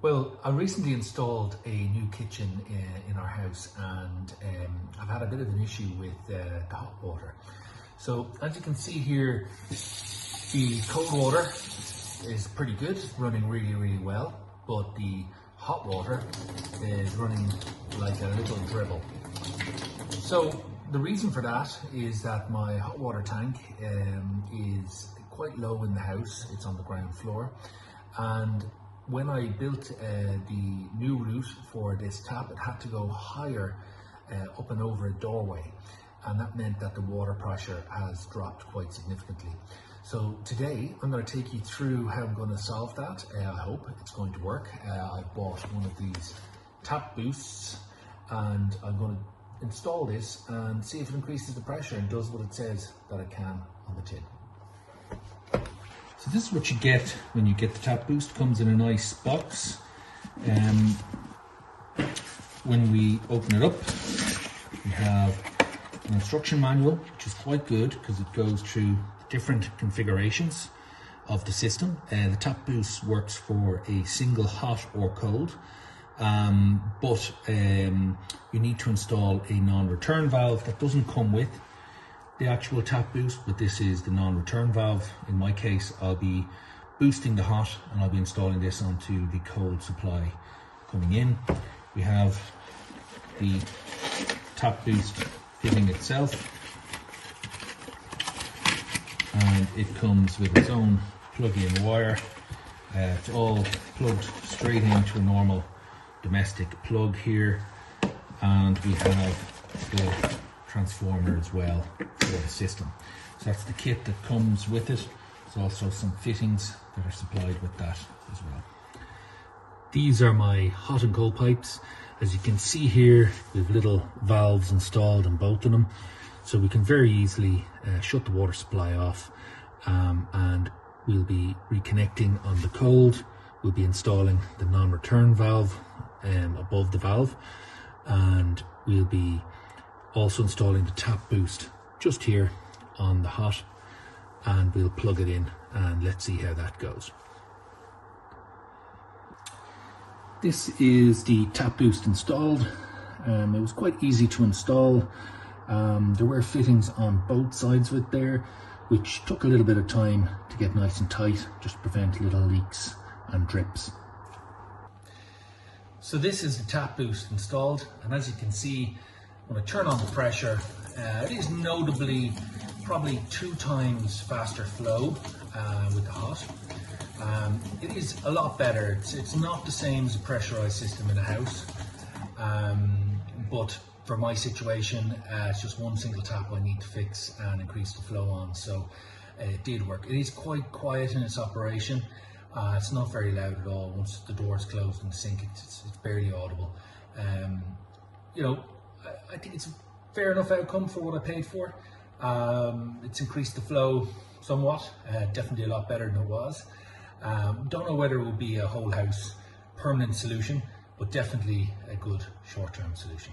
Well, I recently installed a new kitchen in our house, and I've had a bit of an issue with the hot water. So as you can see here, the cold water is pretty good, running really well, but the hot water is running like a little dribble. So the reason for that is that my hot water tank is quite low in the house. It's on the ground floor, and when I built the new route for this tap, it had to go higher up and over a doorway, and that meant that the water pressure has dropped quite significantly. So today I'm going to take you through how I'm going to solve that. I hope it's going to work. I've bought one of these TapBoosts, and I'm going to install this and see if it increases the pressure and does what it says that it can on the tin. So this is what you get when you get the TapBoost. Comes in a nice box. When we open it up, we have an instruction manual, which is quite good because it goes through different configurations of the system. The TapBoost works for a single hot or cold, but you need to install a non-return valve that doesn't come with the actual TapBoost, but this is the non-return valve. In my case, I'll be boosting the hot and I'll be installing this onto the cold supply coming in. We have the TapBoost fitting itself, and it comes with its own plug-in wire. It's all plugged straight into a normal domestic plug here, and we have the transformer as well for the system. So that's the kit that comes with it. There's also some fittings that are supplied with that as well. These are my hot and cold pipes. As you can see here, we have little valves installed in both of them, so we can very easily shut the water supply off, and we'll be reconnecting on the cold. We'll be installing the non-return valve above the valve, and we'll be also installing the TapBoost just here on the hot, and we'll plug it in and let's see how that goes. This is the TapBoost installed. It was quite easy to install. There were fittings on both sides of it there, which took a little bit of time to get nice and tight, just to prevent little leaks and drips. So this is the TapBoost installed, and as you can see, when I turn on the pressure, it is notably probably 2 times faster flow with the hot. It is a lot better. It's not the same as a pressurized system in a house, but for my situation, it's just one single tap I need to fix and increase the flow on, so it did work. It is quite quiet in its operation. It's not very loud at all. Once the door is closed in the sink, it's barely audible. You know, I think it's a fair enough outcome for what I paid for. It's increased the flow somewhat, definitely a lot better than it was. Don't know whether it will be a whole house permanent solution, but definitely a good short-term solution.